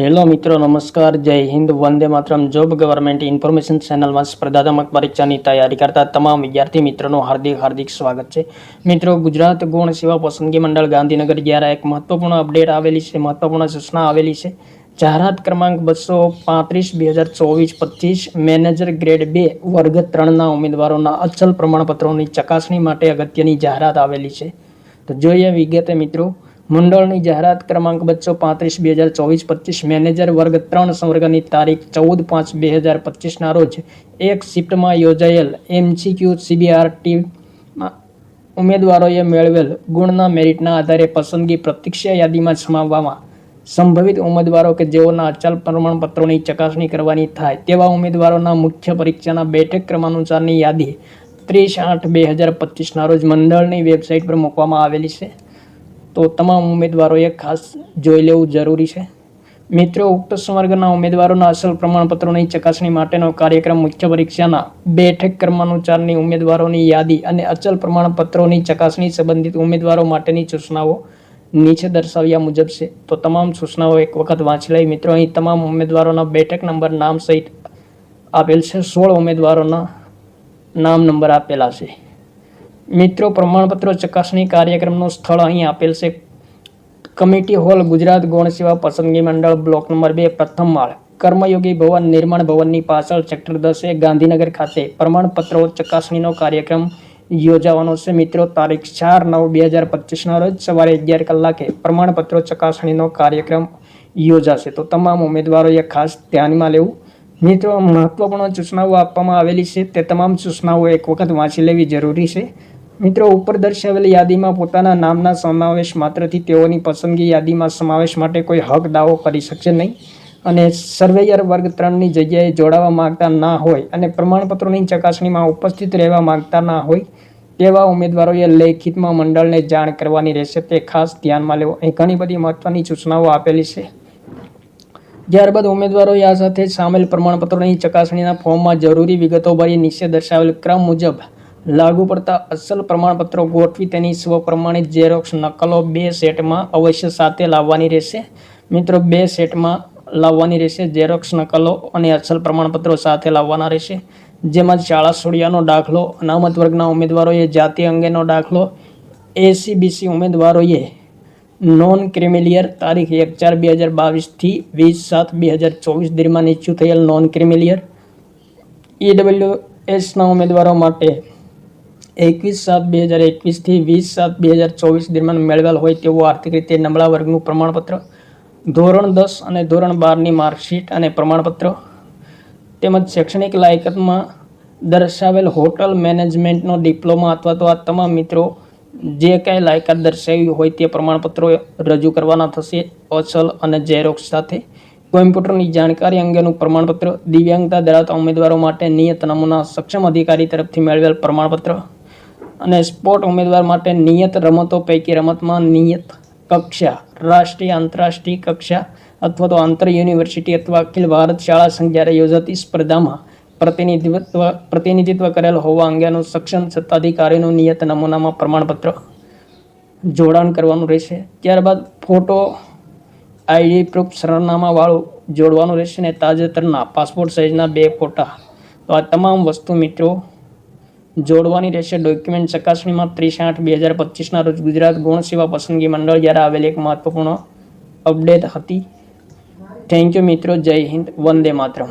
Hello મિત્રો, નમસ્કાર, જય Hind, Vande Mataram. Job government information ચેનલમાં સ્પર્ધાત્મક પરીક્ષાની તૈયારી કરતા તમામ વિદ્યાર્થી મિત્રોનું હાર્દિક સ્વાગત છે. મિત્રો, ગુજરાત ગૌણ સેવા પસંદગી મંડળ ગાંધીનગર દ્વારા એક મહત્વપૂર્ણ અપડેટ આવેલી છે, મહત્વપૂર્ણ સૂચના આવેલી છે. જાહેરાત ક્રમાંક 235/2024-25 મેનેજર ગ્રેડ 2 વર્ગ 3ના ઉમેદવારોના અચલ પ્રમાણપત્રોની ચકાસણી માટે અગત્યની જાહેરાત આવેલી છે. તો જોઈએ વિગતે મિત્રો. મંડળની જાહેરાત ક્રમાંક 235/2024-25 મેનેજર વર્ગ 3 સંવર્ગની તારીખ 14/5/2025ના રોજ એક શિફ્ટમાં યોજાયેલ MCQ CBRT ઉમેદવારોએ મેળવેલ ગુણના મેરિટના આધારે પસંદગી પ્રતીક્ષા યાદીમાં સમાવવામાં સંભવિત ઉમેદવારો કે જેઓના અચલ પ્રમાણપત્રોની ચકાસણી કરવાની થાય તેવા ઉમેદવારોના મુખ્ય પરીક્ષાના બેઠક ક્રમાનુસારની યાદી 30/8/2025ના રોજ મંડળની વેબસાઇટ પર મૂકવામાં આવેલી છે. તો તમામ ઉમેદવારોએ ખાસ જોઈ લેવું જરૂરી છે. મિત્રો, ઉક્ત સંવર્ગના ઉમેદવારોના અસલ પ્રમાણપત્રોની ચકાસણી માટેનો કાર્યક્રમ મુખ્ય પરીક્ષાના બેઠક ક્રમાનુસારની ઉમેદવારોની યાદી અને અચલ પ્રમાણપત્રોની ચકાસણી સંબંધિત ઉમેદવારો માટેની સૂચનાઓ નીચે દર્શાવ્યા મુજબ છે. તો તમામ સૂચનાઓ એક વખત વાંચી લઈ. મિત્રો, અહીં તમામ ઉમેદવારોના બેઠક નંબર નામ સહિત આપેલ છે. 16 ઉમેદવારોના નામ નંબર આપેલા છે. મિત્રો, પ્રમાણપત્રો ચકાસણી કાર્યક્રમનું સ્થળ અહીં આપેલ છે. કમિટી હોલ, ગુજરાત ગૌણ સેવા પસંદગી મંડળ, બ્લોક નંબર 2, પ્રથમ માળ, કર્મયોગી ભવન, નિર્માણ ભવનની પાછળ, સેક્ટર 10A, ગાંધીનગર ખાતે પ્રમાણપત્રો ચકાસણીનો કાર્યક્રમ યોજાવાનો છે. મિત્રો, તારીખ 4/9/2025ના રોજ સવારે 11 કલાકે પ્રમાણપત્રો ચકાસણીનો કાર્યક્રમ યોજાશે. તો તમામ ઉમેદવારોએ ખાસ ધ્યાનમાં લેવું. મિત્રો, મહત્વપૂર્ણ સૂચનાઓ આપવામાં આવેલી છે તે તમામ સૂચનાઓ એક વખત વાંચી લેવી જરૂરી છે. મિત્રો, ઉપર દર્શાવેલી યાદીમાં પોતાના નામના સમાવેશ માત્રથી તેઓની પસંદગી યાદીમાં સમાવેશ માટે કોઈ હક દાવો કરી શકશે નહીં. અને સર્વેયર વર્ગ 3ની જગ્યાએ જોડાવા માંગતા ના હોય અને પ્રમાણપત્રોની ચકાસણીમાં ઉપસ્થિત રહેવા માંગતા ના હોય તેવા ઉમેદવારોએ લેખિતમાં મંડળને જાણ કરવાની રહેશે. તે ખાસ ધ્યાનમાં લેવો. અહીં ઘણી બધી મહત્વની સૂચનાઓ આપેલી છે. ત્યારબાદ ઉમેદવારોએ આ સાથે સામેલ પ્રમાણપત્રોની ચકાસણીના ફોર્મમાં જરૂરી વિગતો ભરી નીચે દર્શાવેલ ક્રમ મુજબ લાગુ પડતા અસલ પ્રમાણપત્રો ગોઠવી તેની સ્વપ્રમાણિત ઝેરોક્ષ નકલો 2 સેટમાં અવશ્ય સાથે લાવવાની રહેશે. મિત્રો, 2 સેટમાં લાવવાની રહેશે. ઝેરોક્ષ નકલો અને અસલ પ્રમાણપત્રો સાથે લાવવાના રહેશે. જેમાં શાળા સોળિયાનો દાખલો, અનામત વર્ગના ઉમેદવારોએ જાતિ અંગેનો દાખલો, ACBC ઉમેદવારોએ નોન ક્રિમિલિયર તારીખ 1/4/2022 થી 20/7/2024 દરમિયાન ઇસ્યુ થયેલ નોન ક્રિમિલિયર, EWSના ઉમેદવારો માટે 21/7/2021 થી 20/7/2024 દરમિયાન મેળવેલ હોય તેવું આર્થિક રીતે નબળા વર્ગનું પ્રમાણપત્ર, ધોરણ 10 અને ધોરણ 12ની માર્કશીટ અને પ્રમાણપત્ર તેમજ શૈક્ષણિક લાયકાતમાં દર્શાવેલ હોટલ મેનેજમેન્ટનો ડિપ્લોમા અથવા તો આ તમામ મિત્રો જે કાંઈ લાયકાત દર્શાવી હોય તે પ્રમાણપત્રો રજૂ કરવાના થશે અસલ અને ઝેરોક્ષ સાથે. કોમ્પ્યુટરની જાણકારી અંગેનું પ્રમાણપત્ર, દિવ્યાંગતા ધરાવતા ઉમેદવારો માટે નિયત નમૂના સક્ષમ અધિકારી તરફથી મેળવેલ પ્રમાણપત્ર અને સ્પોર્ટ ઉમેદવાર માટે નિયત રમતો પૈકી રમતમાં નિયત કક્ષા, રાષ્ટ્રીય આંતરરાષ્ટ્રીય કક્ષા અથવા તો આંતર યુનિવર્સિટી અથવા અખિલ ભારત શાળા સંઘ જ્યારે યોજાતી સ્પર્ધામાં પ્રતિનિધિત્વ કરેલ હોવા અંગેનું સક્ષમ સત્તાધિકારીનું નિયત નમૂનામાં પ્રમાણપત્ર જોડાણ કરવાનું રહેશે. ત્યારબાદ ફોટો ID પ્રૂફ સરનામાવાળું જોડવાનું રહેશે અને તાજેતરના પાસપોર્ટ સાઇઝના 2 ફોટા. તો આ તમામ વસ્તુ મિત્રો જોડવાની રહેશે. ડોક્યુમેન્ટ ચકાસણીમાં 30/8/2025ના રોજ ગુજરાત ગૌણ સેવા પસંદગી મંડળ દ્વારા આવેલી એક મહત્વપૂર્ણ અપડેટ હતી. થેન્ક યુ મિત્રો. જય હિન્દ, વંદે માતરમ.